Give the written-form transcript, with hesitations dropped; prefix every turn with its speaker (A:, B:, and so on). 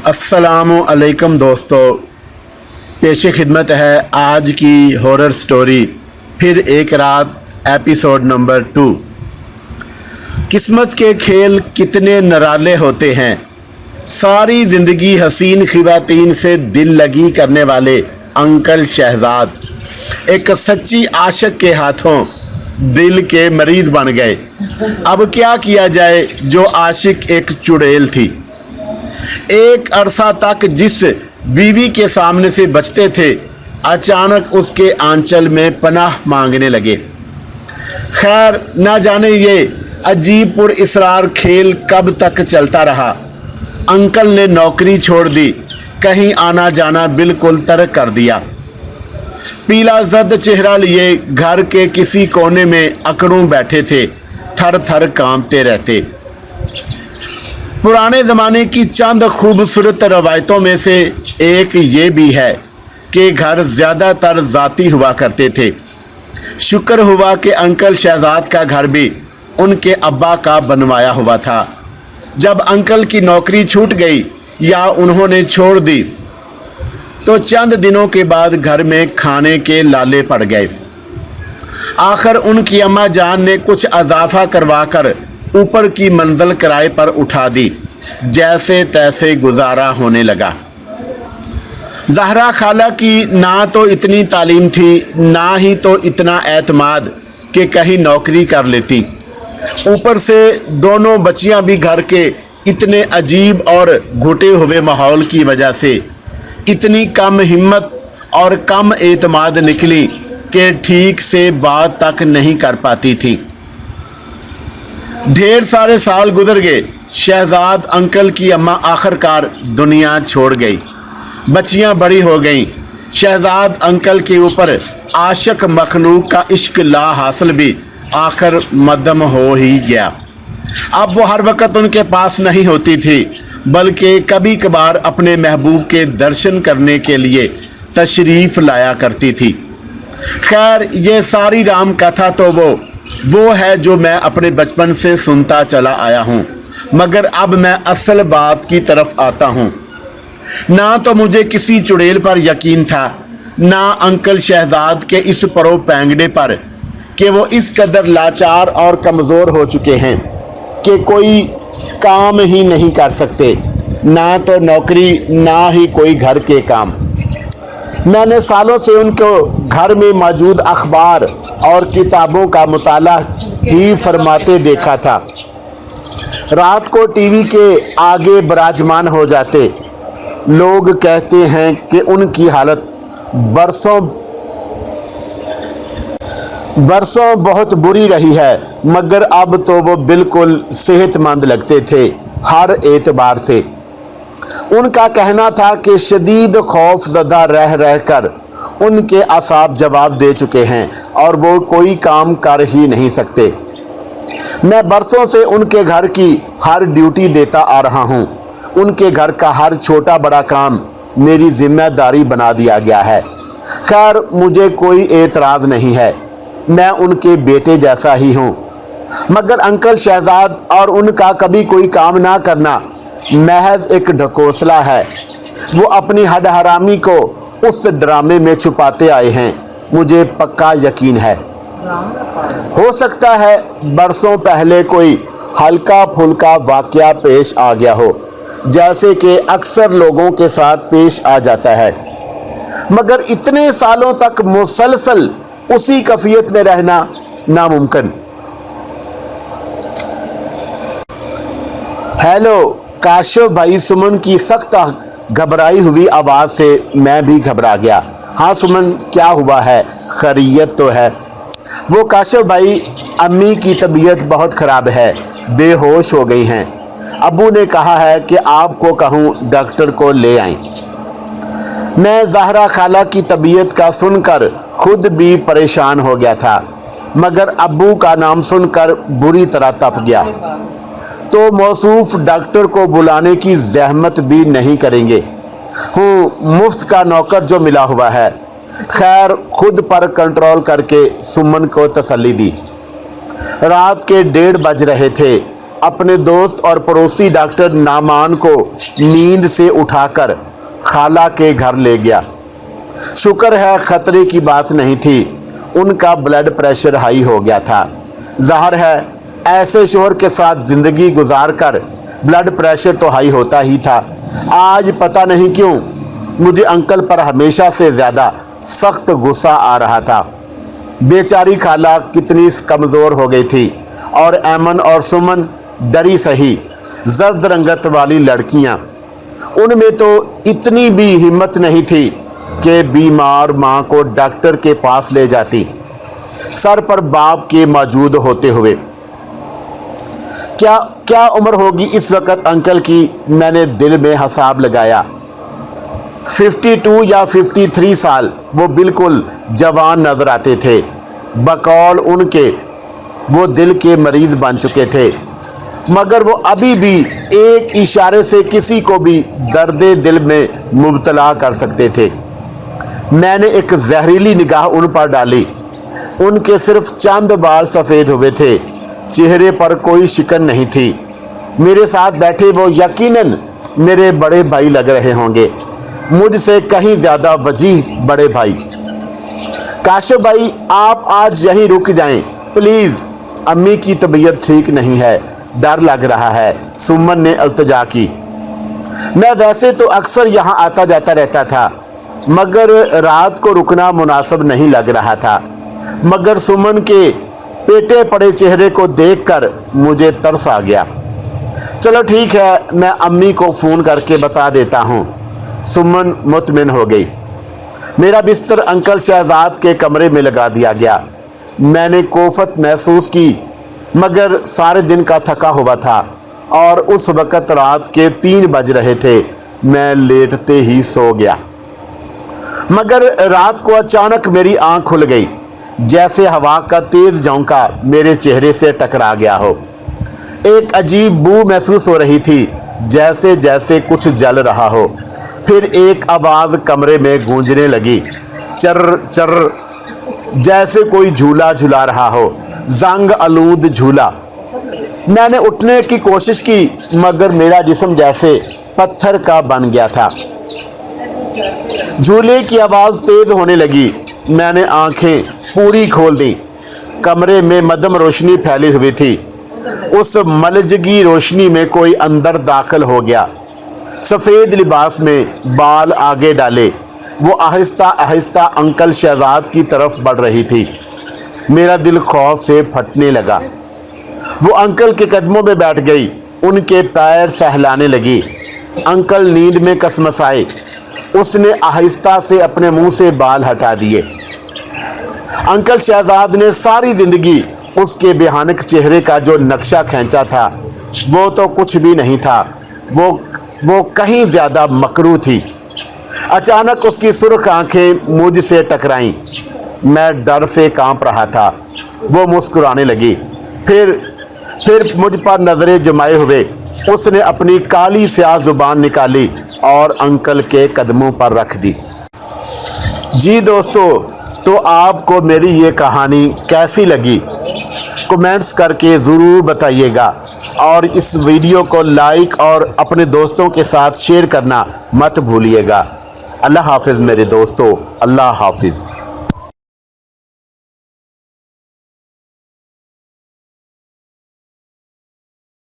A: अस्सलामु अलैकुम दोस्तों, पेश खिदमत है आज की हॉरर स्टोरी फिर एक रात एपिसोड नंबर 2। किस्मत के खेल कितने निराले होते हैं। सारी ज़िंदगी हसीन ख़वातीन से दिल लगी करने वाले अंकल शहजाद एक सच्ची आशिक के हाथों दिल के मरीज़ बन गए। अब क्या किया जाए, जो आशिक एक चुड़ैल थी। एक अरसा तक जिस बीवी के सामने से बचते थे, अचानक उसके आंचल में पनाह मांगने लगे। खैर न जाने ये अजीब पुरअसरार खेल कब तक चलता रहा। अंकल ने नौकरी छोड़ दी, कहीं आना जाना बिल्कुल तर्क कर दिया। पीला जद चेहरा लिए घर के किसी कोने में अकड़ों बैठे थे, थर थर कांपते रहते। पुराने ज़माने की चंद खूबसूरत रवायतों में से एक ये भी है कि घर ज़्यादातर ज़ाती हुआ करते थे। शुक्र हुआ कि अंकल शहजाद का घर भी उनके अब्बा का बनवाया हुआ था। जब अंकल की नौकरी छूट गई या उन्होंने छोड़ दी तो चंद दिनों के बाद घर में खाने के लाले पड़ गए। आखिर उनकी अम्मा जान ने कुछ इजाफा करवाकर ऊपर की मंजिल किराए पर उठा दी। जैसे तैसे गुजारा होने लगा। ज़हरा खाला की ना तो इतनी तालीम थी, ना ही तो इतना एतमाद कि कहीं नौकरी कर लेती। ऊपर से दोनों बच्चियां भी घर के इतने अजीब और घुटे हुए माहौल की वजह से इतनी कम हिम्मत और कम एतमाद निकली कि ठीक से बात तक नहीं कर पाती थी। ढेर सारे साल गुजर गए। शहजाद अंकल की अम्मा आखिरकार दुनिया छोड़ गई। बच्चियां बड़ी हो गईं। शहजाद अंकल के ऊपर आशिक मखलूक का इश्क ला हासिल भी आखिर मद्दम हो ही गया। अब वो हर वक्त उनके पास नहीं होती थी, बल्कि कभी कभार अपने महबूब के दर्शन करने के लिए तशरीफ़ लाया करती थी। खैर ये सारी राम कथा तो वो है जो मैं अपने बचपन से सुनता चला आया हूँ। मगर अब मैं असल बात की तरफ आता हूँ। ना तो मुझे किसी चुड़ैल पर यकीन था, ना अंकल शहजाद के इस परो पैंगड़े पर कि वो इस कदर लाचार और कमज़ोर हो चुके हैं कि कोई काम ही नहीं कर सकते, ना तो नौकरी ना ही कोई घर के काम। मैंने सालों से उनको घर में मौजूद अखबार और किताबों का मुताला ही फरमाते देखा था। रात को टीवी के आगे विराजमान हो जाते। लोग कहते हैं कि उनकी हालत बरसों बहुत बुरी रही है, मगर अब तो वो बिल्कुल सेहतमंद लगते थे हर एतबार से। उनका कहना था कि शदीद खौफ ज़दा रह रहकर उनके असाब जवाब दे चुके हैं और वो कोई काम कर ही नहीं सकते। मैं बरसों से उनके घर की हर ड्यूटी देता आ रहा हूँ। उनके घर का हर छोटा बड़ा काम मेरी जिम्मेदारी बना दिया गया है। खैर मुझे कोई एतराज़ नहीं है, मैं उनके बेटे जैसा ही हूँ। मगर अंकल शहजाद और उनका कभी कोई काम ना करना महज एक ढकोसला है। वो अपनी हड हरामी को उस ड्रामे में छुपाते आए हैं, मुझे पक्का यकीन है। हो सकता है बरसों पहले कोई हल्का फुल्का वाकया पेश आ गया हो, जैसे कि अक्सर लोगों के साथ पेश आ जाता है। मगर इतने सालों तक मुसलसल उसी कैफियत में रहना नामुमकिन। हेलो काशिफ भाई, सुमन की सख्त घबराई हुई आवाज़ से मैं भी घबरा गया। हाँ सुमन, क्या हुआ है? खैरियत तो है? वो काशिफ भाई, अम्मी की तबीयत बहुत ख़राब है, बेहोश हो गई हैं। अब्बू ने कहा है कि आपको कहूँ डॉक्टर को ले आएं। मैं ज़हरा खाला की तबीयत का सुनकर खुद भी परेशान हो गया था, मगर अब्बू का नाम सुनकर बुरी तरह तप गया। तो मौसूफ डॉक्टर को बुलाने की जहमत भी नहीं करेंगे। मुफ्त का नौकर जो मिला हुआ है। खैर खुद पर कंट्रोल करके सुमन को तसल्ली दी। रात के 1:30 बज रहे थे। अपने दोस्त और पड़ोसी डॉक्टर नामान को नींद से उठाकर खाला के घर ले गया। शुक्र है खतरे की बात नहीं थी, उनका ब्लड प्रेशर हाई हो गया था। ज़ाहिर है ऐसे शोहर के साथ ज़िंदगी गुजार कर ब्लड प्रेशर तो हाई होता ही था। आज पता नहीं क्यों मुझे अंकल पर हमेशा से ज़्यादा सख्त गुस्सा आ रहा था। बेचारी खाला कितनी कमज़ोर हो गई थी और ऐमन और सुमन डरी सही जर्द रंगत वाली लड़कियां, उनमें तो इतनी भी हिम्मत नहीं थी कि बीमार माँ को डॉक्टर के पास ले जाती, सर पर बाप के मौजूद होते हुए। क्या क्या उम्र होगी इस वक्त अंकल की, मैंने दिल में हिसाब लगाया। 52 या 53 साल। वो बिल्कुल जवान नजर आते थे। बकौल उनके वो दिल के मरीज बन चुके थे, मगर वो अभी भी एक इशारे से किसी को भी दर्द दिल में मुब्तला कर सकते थे। मैंने एक जहरीली निगाह उन पर डाली। उनके सिर्फ चंद बाल सफ़ेद हुए थे, चेहरे पर कोई शिकन नहीं थी। मेरे साथ बैठे वो यकीनन मेरे बड़े भाई लग रहे होंगे, मुझसे कहीं ज़्यादा वजीह बड़े भाई। काशिफ भाई, आप आज यहीं रुक जाएं प्लीज़, अम्मी की तबीयत ठीक नहीं है, डर लग रहा है, सुमन ने अल्तजा की। मैं वैसे तो अक्सर यहाँ आता जाता रहता था, मगर रात को रुकना मुनासिब नहीं लग रहा था। मगर सुमन के पेटे पड़े चेहरे को देखकर मुझे तरस आ गया। चलो ठीक है, मैं अम्मी को फ़ोन करके बता देता हूँ। सुमन मुतमिन हो गई। मेरा बिस्तर अंकल शहजाद के कमरे में लगा दिया गया। मैंने कोफत महसूस की, मगर सारे दिन का थका हुआ था और उस वक़्त रात के 3 बज रहे थे। मैं लेटते ही सो गया, मगर रात को अचानक मेरी आंख खुल गई, जैसे हवा का तेज़ झोंका मेरे चेहरे से टकरा गया हो। एक अजीब बू महसूस हो रही थी, जैसे जैसे कुछ जल रहा हो। फिर एक आवाज़ कमरे में गूंजने लगी, चर्र चर्र, जैसे कोई झूला झूला रहा हो, जंग आलूद झूला। मैंने उठने की कोशिश की, मगर मेरा जिस्म जैसे पत्थर का बन गया था। झूले की आवाज़ तेज़ होने लगी। मैंने आंखें पूरी खोल दी। कमरे में मध्यम रोशनी फैली हुई थी। उस मलजगी रोशनी में कोई अंदर दाखिल हो गया। सफ़ेद लिबास में, बाल आगे डाले, वो आहिस्ता आहिस्ता अंकल शहजाद की तरफ बढ़ रही थी। मेरा दिल खौफ से फटने लगा। वो अंकल के कदमों में बैठ गई, उनके पैर सहलाने लगी। अंकल नींद में कसमसाए। उसने आहिस्ता से अपने मुंह से बाल हटा दिए। अंकल शहजाद ने सारी ज़िंदगी उसके भयानक चेहरे का जो नक्शा खींचा था, वो तो कुछ भी नहीं था, वो कहीं ज़्यादा मकरू थी। अचानक उसकी सुर्ख आंखें मुझसे टकराईं। मैं डर से कांप रहा था। वो मुस्कुराने लगी। फिर मुझ पर नज़रें जमाए हुए उसने अपनी काली स्याह ज़ुबान निकाली और अंकल के कदमों पर रख दी। जी दोस्तों, तो आपको मेरी ये कहानी कैसी लगी कमेंट्स करके ज़रूर बताइएगा, और इस वीडियो को लाइक और अपने दोस्तों के साथ शेयर करना मत भूलिएगा। अल्लाह हाफिज़ मेरे दोस्तों, अल्लाह हाफिज़।